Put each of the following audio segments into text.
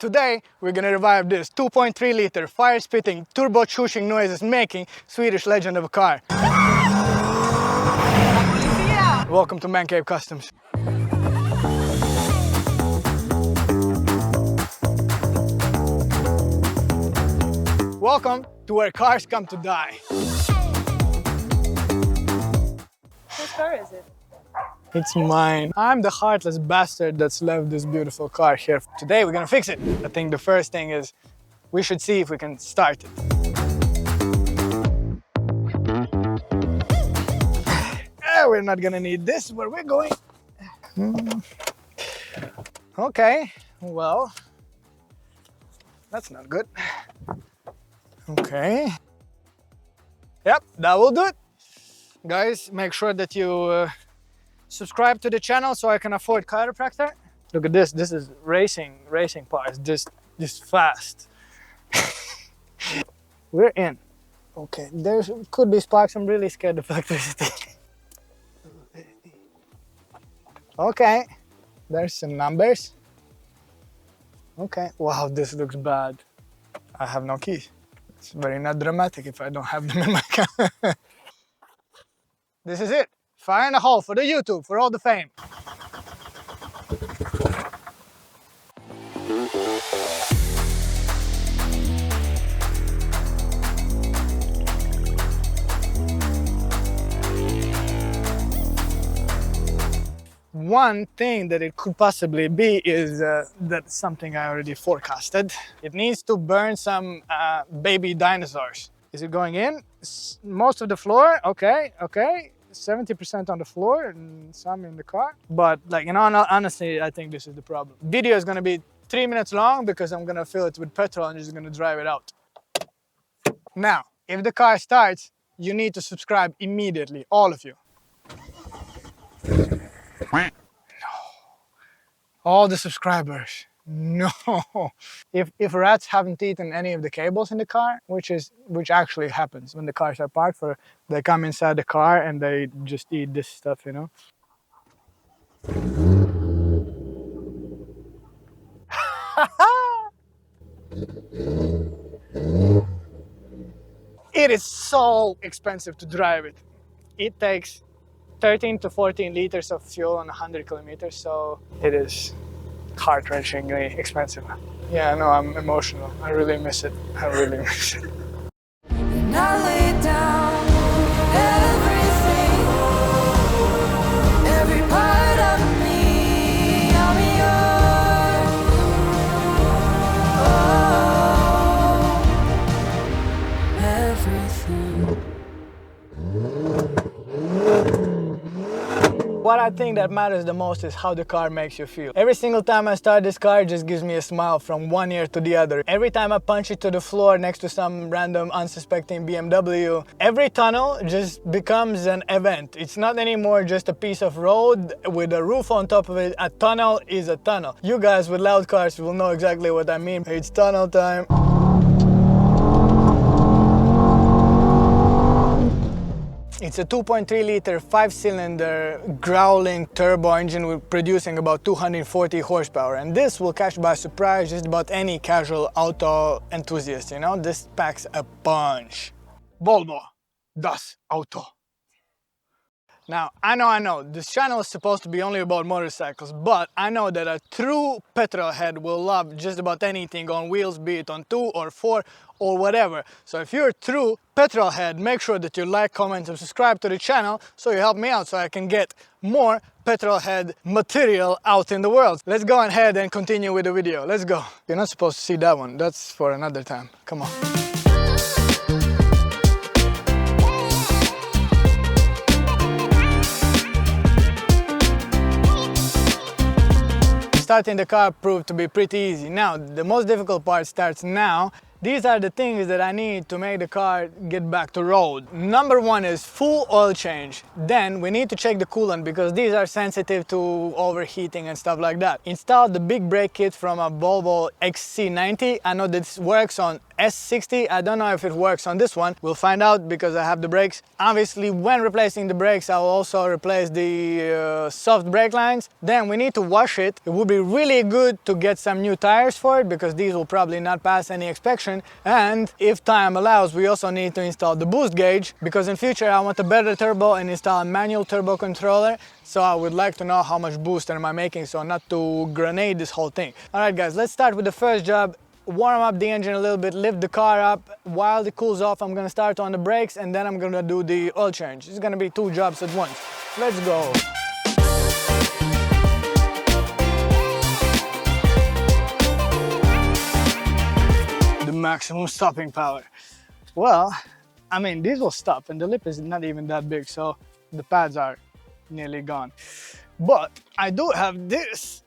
Today we're gonna revive this 2.3 liter fire-spitting, turbo-chushing noises making Swedish legend of a car. Welcome to Man Cave Customs. Welcome to where cars come to die. Whose car is it? It's mine. I'm the heartless bastard that's left this beautiful car here. Today we're gonna fix it. I think the first thing is we should see if we can start it. We're not gonna need this where we're going. Okay, well, that's not good. Okay. Yep, that will do it. Guys, make sure that you subscribe to the channel so I can afford chiropractor. Look at this. This is racing parts. This fast. We're in. Okay, there could be sparks. I'm really scared of electricity. Okay, there's some numbers. Okay, wow, this looks bad. I have no keys. It's very not dramatic if I don't have them in my car. This is it. Fire in a hole for the YouTube, for all the fame. One thing that it could possibly be is that's something I already forecasted. It needs to burn some baby dinosaurs. Is it going in? Most of the floor, okay. 70% on the floor and some in the car. But like, you know, honestly, I think this is the problem. Video is gonna be 3 minutes long because I'm gonna fill it with petrol and just gonna drive it out. Now, if the car starts, you need to subscribe immediately, all of you. No. All the subscribers. No. If rats haven't eaten any of the cables in the car, which actually happens when the cars are parked, they come inside the car and they just eat this stuff, you know. It is so expensive to drive it. It takes 13 to 14 liters of fuel on 100 kilometers, so it is heart-wrenchingly expensive. Yeah, no, I'm emotional. I really miss it. I really miss it. And I lay down everything, every part of me, I'm yours. Oh, everything. What I think that matters the most is how the car makes you feel. Every single time I start this car, it just gives me a smile from one ear to the other. Every time I punch it to the floor next to some random unsuspecting BMW, every tunnel just becomes an event. It's not anymore just a piece of road with a roof on top of it. A tunnel is a tunnel. You guys with loud cars will know exactly what I mean. It's tunnel time. It's a 2.3 liter, 5-cylinder, growling turbo engine producing about 240 horsepower. And this will catch by surprise just about any casual auto enthusiast, you know? This packs a punch. Volvo, das Auto. Now, I know, this channel is supposed to be only about motorcycles, but I know that a true petrol head will love just about anything on wheels, be it on 2 or 4 or whatever. So if you're a true petrol head, make sure that you like, comment and subscribe to the channel so you help me out so I can get more petrol head material out in the world. Let's go ahead and continue with the video. Let's go. You're not supposed to see that one. That's for another time. Come on. Starting the car proved to be pretty easy. Now, the most difficult part starts now. These are the things that I need to make the car get back to road. Number one is full oil change. Then we need to check the coolant because these are sensitive to overheating and stuff like that. Install the big brake kit from a Volvo XC90. I know this works on S60. I don't know if it works on this one. We'll find out because I have the brakes. Obviously, when replacing the brakes, I will also replace the soft brake lines. Then we need to wash it. It would be really good to get some new tires for it because these will probably not pass any inspection. And if time allows, we also need to install the boost gauge because in future I want a better turbo and install a manual turbo controller. So I would like to know how much boost am I making, so not to grenade this whole thing. All right guys, let's start with the first job. Warm up the engine a little bit, lift the car up. While it cools off, I'm gonna start on the brakes and then I'm gonna do the oil change. It's gonna be 2 jobs at once. Let's go. The maximum stopping power. Well, I mean, these will stop and the lip is not even that big, so the pads are nearly gone. But I do have this,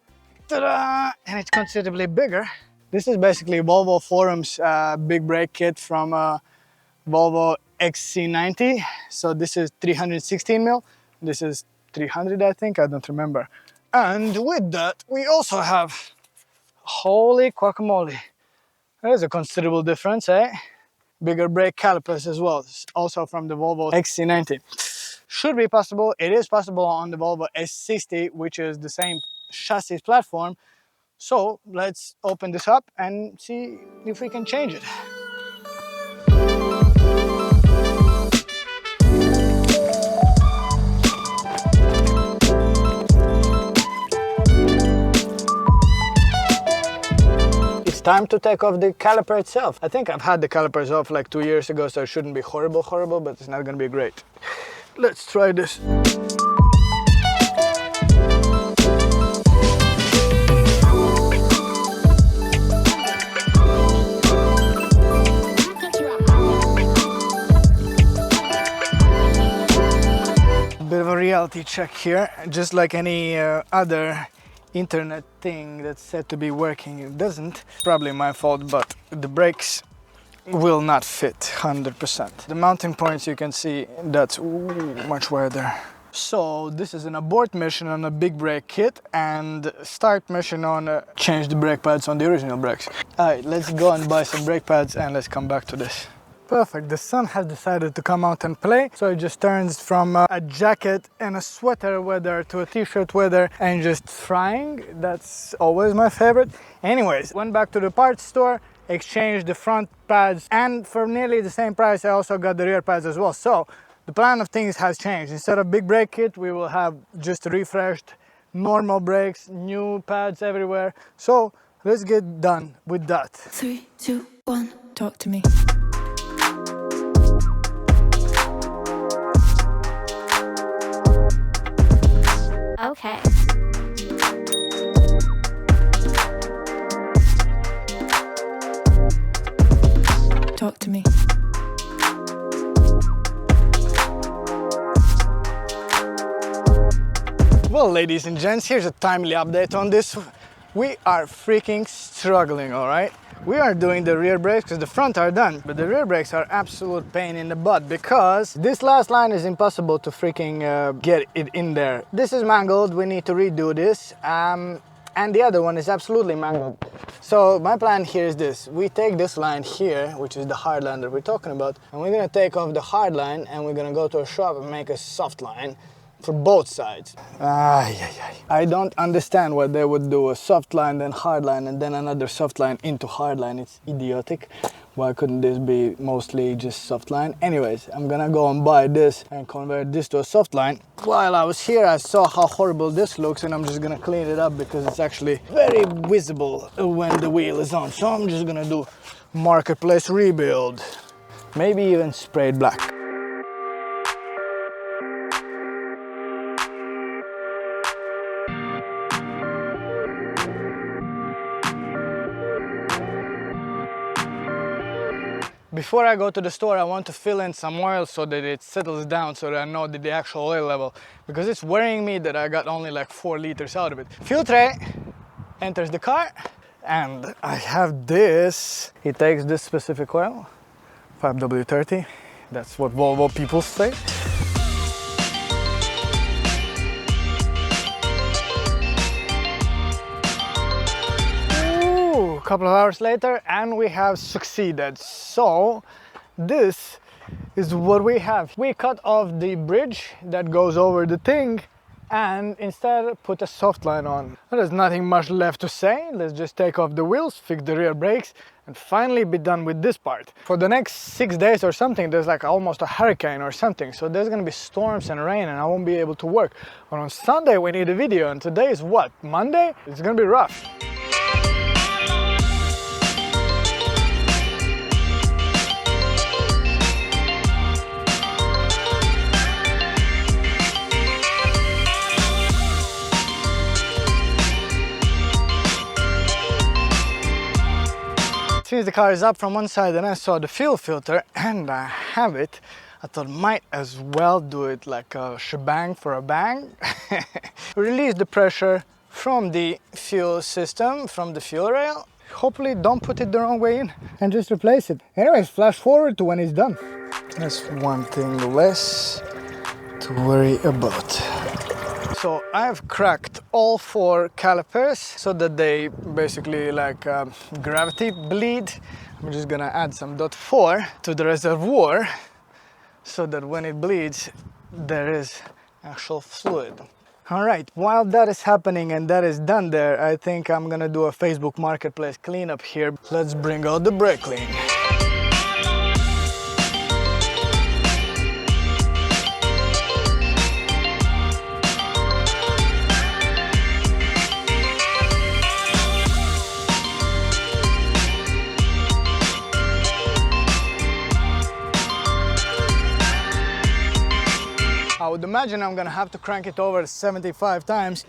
ta-da! And it's considerably bigger. This is basically Volvo Forum's big brake kit from Volvo XC90. So this is 316 mil. This is 300, I think, I don't remember. And with that, we also have, holy guacamole. There's a considerable difference, eh? Bigger brake calipers as well, also from the Volvo XC90. Should be possible, it is possible on the Volvo S60, which is the same chassis platform. So let's open this up and see if we can change it. It's time to take off the caliper itself. I think I've had the calipers off like 2 years ago, so it shouldn't be horrible, but it's not gonna be great. Let's try this. Bit of a reality check here, just like any other internet thing that's said to be working, it doesn't. Probably my fault, but the brakes will not fit 100%. The mounting points you can see, that's much wider. So this is an abort mission on a big brake kit and start mission on change the brake pads on the original brakes. Alright, let's go and buy some brake pads and let's come back to this. Perfect, the sun has decided to come out and play, so it just turns from a jacket and a sweater weather to a t-shirt weather and just frying. That's always my favorite. Anyways, went back to the parts store, exchanged the front pads, and for nearly the same price I also got the rear pads as well. So the plan of things has changed. Instead of big brake kit, we will have just refreshed normal brakes, new pads everywhere. So let's get done with that. 3, 2, 1, talk to me. Okay. Talk to me. Well, ladies and gents, here's a timely update on this. We are freaking struggling, all right? We are doing the rear brakes because the front are done, but the rear brakes are absolute pain in the butt because this last line is impossible to freaking get it in there. This is mangled, we need to redo this, and the other one is absolutely mangled. So my plan here is this: we take this line here, which is the hard line that we're talking about, and we're gonna take off the hard line and we're gonna go to a shop and make a soft line for both sides. I don't understand why they would do a soft line, then hard line, and then another soft line into hard line. It's idiotic. Why couldn't this be mostly just soft line? Anyways, I'm gonna go and buy this and convert this to a soft line. While I was here, I saw how horrible this looks, and I'm just gonna clean it up because it's actually very visible when the wheel is on. So I'm just gonna do marketplace rebuild. Maybe even sprayed black. Before I go to the store, I want to fill in some oil so that it settles down, so that I know the actual oil level, because it's worrying me that I got only like 4 liters out of it. Fuel tray enters the car, and I have this. It takes this specific oil, 5W30. That's what Volvo people say. couple of hours later and we have succeeded. So this is what we have. We cut off the bridge that goes over the thing and instead put a soft line on. There's nothing much left to say. Let's just take off the wheels, fix the rear brakes, and finally be done with this part. For the next 6 days or something, there's like almost a hurricane or something. So there's gonna be storms and rain and I won't be able to work. But on Sunday we need a video, and today is what? Monday? It's gonna be rough. Since the car is up from one side and I saw the fuel filter and I have it, I thought might as well do it like a shebang for a bang. Release the pressure from the fuel system, from the fuel rail. Hopefully don't put it the wrong way in and just replace it. Anyways, flash forward to when it's done. That's one thing less to worry about. So I've cracked all 4 calipers so that they basically like gravity bleed. I'm just gonna add some .4 to the reservoir so that when it bleeds there is actual fluid. All right, while that is happening and that is done there, I think I'm gonna do a Facebook Marketplace cleanup here. Let's bring out the brake clean. I would imagine I'm gonna have to crank it over 75 times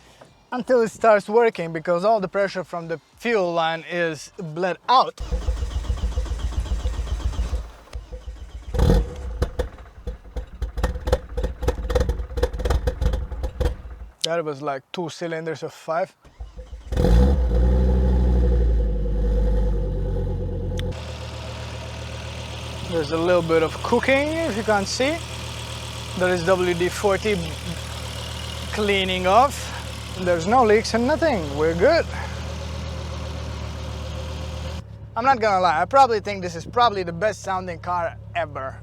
until it starts working, because all the pressure from the fuel line is bled out. That was like 2 cylinders of 5. There's a little bit of cooking, if you can't see. There is WD-40 cleaning off. There's no leaks and nothing. We're good. I'm not gonna lie, I probably think this is probably the best sounding car ever.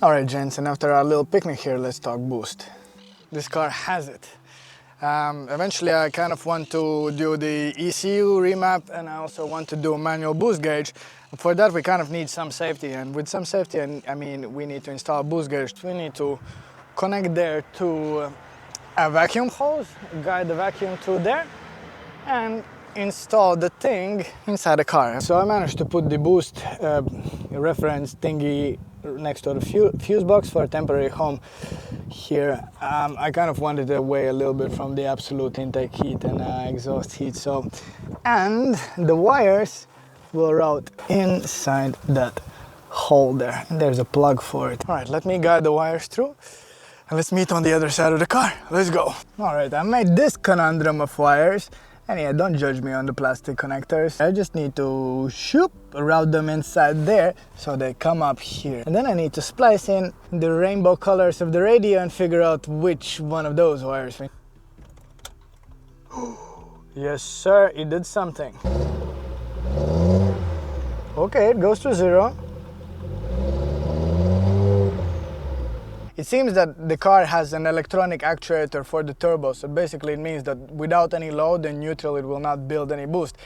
Alright gents, and after our little picnic here, let's talk boost. This car has it. Eventually I kind of want to do the ECU remap, and I also want to do a manual boost gauge. And for that we kind of need some safety, and with some safety I mean we need to install a boost gauge. We need to connect there to a vacuum hose, guide the vacuum through there, and install the thing inside the car. So I managed to put the boost reference thingy next to the fuse box for a temporary home here. I kind of wanted it away a little bit from the absolute intake heat and exhaust heat. And the wires will route inside that hole there. And there's a plug for it. All right, let me guide the wires through and let's meet on the other side of the car. Let's go. All right, I made this conundrum of wires. And yeah, don't judge me on the plastic connectors. I just need to route them inside there so they come up here. And then I need to splice in the rainbow colors of the radio and figure out which one of those wires. Yes sir, it did something. Okay, it goes to 0. It seems that the car has an electronic actuator for the turbo, so basically it means that without any load in neutral it will not build any boost.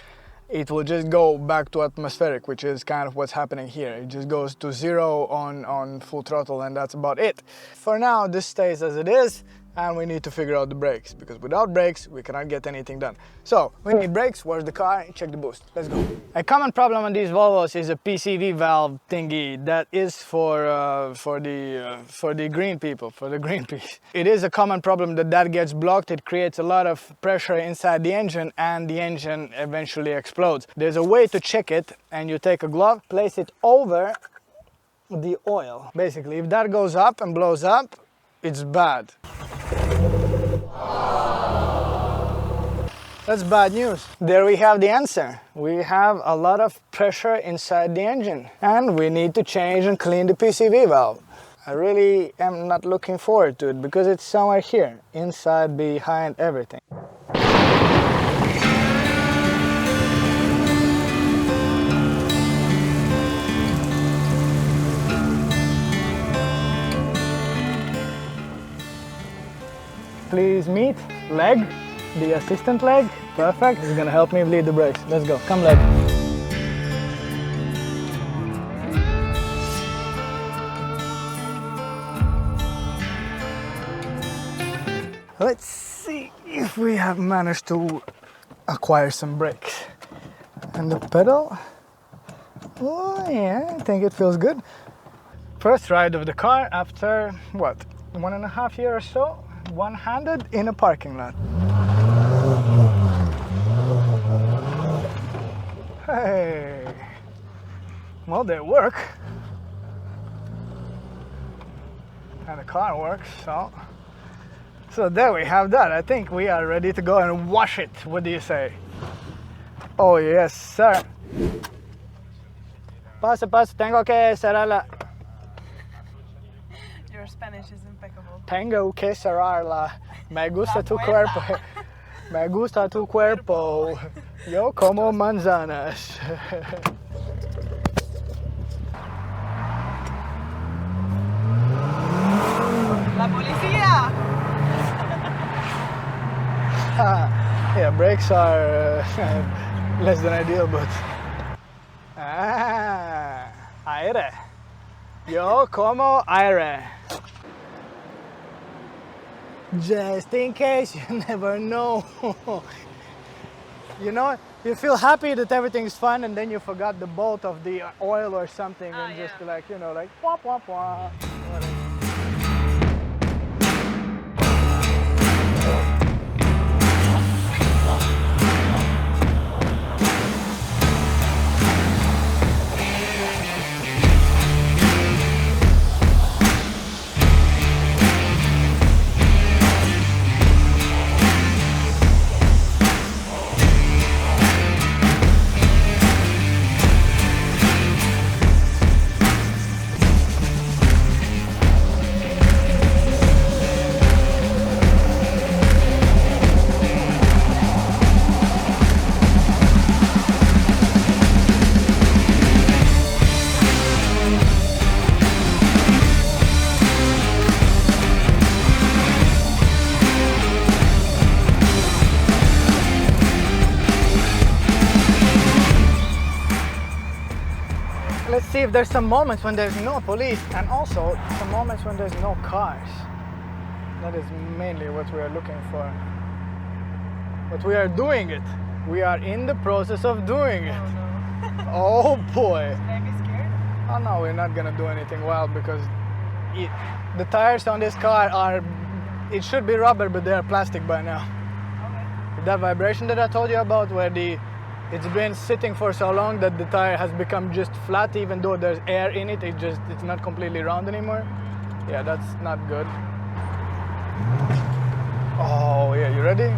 It will just go back to atmospheric, which is kind of what's happening here. It just goes to 0 on full throttle and that's about it. For now this stays as it is, and we need to figure out the brakes, because without brakes we cannot get anything done. So we need brakes. Where's the car? Check the boost. Let's go. A common problem on these Volvos is a PCV valve thingy that is for the green people, for the Greenpeace. It is a common problem that gets blocked. It creates a lot of pressure inside the engine and the engine eventually explodes. There's a way to check it, and you take a glove, place it over the oil. Basically, if that goes up and blows up, it's bad. That's bad news. There we have the answer. We have a lot of pressure inside the engine and we need to change and clean the PCV valve. I really am not looking forward to it because it's somewhere here, inside, behind everything. Please meet leg, the assistant leg. Perfect. He's gonna help me bleed the brakes. Let's go. Come, leg. Let's see if we have managed to acquire some brakes. And the pedal. Oh yeah, I think it feels good. First ride of the car after what, 1.5 years or so, one-handed in a parking lot. Hey, well, they work, and the car works, so there we have that. I think we are ready to go and wash it. What do you say? Oh yes, sir. Pasa, tengo que cerrarla. Your Spanish is impeccable. Tengo que cerrarla. Me gusta tu cuerpo. Me gusta tu cuerpo. Yo como manzanas. La policía! Yeah, brakes are less than ideal, but... aire. Yo como aire. Just in case, you never know. You know, you feel happy that everything's fine and then you forgot the bolt of the oil or something and just like, you know, like wah, wah, wah. Let's see if there's some moments when there's no police and also some moments when there's no cars. That is mainly what we are looking for. But we are doing it. We are in the process of doing it. Oh no. Oh boy. Should I be scared? Oh no, we're not gonna do anything wild because the tires on this car are, it should be rubber, but they are plastic by now. Okay. That vibration that I told you about where it's been sitting for so long that the tire has become just flat even though there's air in it, it's not completely round anymore. Yeah, that's not good. Oh yeah, you ready?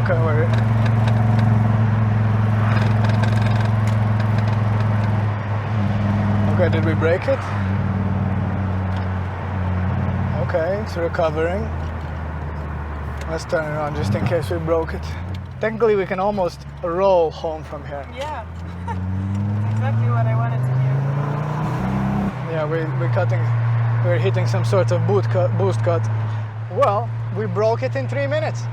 Okay, wait. Okay, did we break it? Okay, it's recovering. Let's turn it on just in case we broke it. Technically, we can almost roll home from here. Yeah. That's exactly what I wanted to hear. Yeah, we're hitting some sort of boost cut. Well, we broke it in 3 minutes.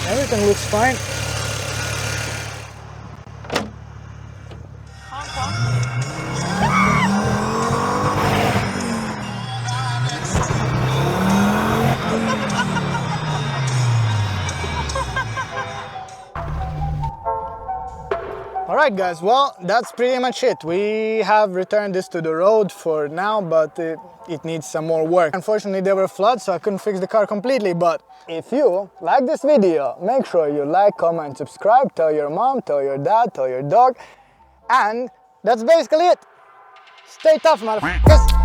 Everything looks fine. Honk, honk. Alright guys, well, that's pretty much it. We have returned this to the road for now, but it needs some more work. Unfortunately, there were floods, so I couldn't fix the car completely, but if you like this video, make sure you like, comment, subscribe, tell your mom, tell your dad, tell your dog, and that's basically it. Stay tough, motherfuckers!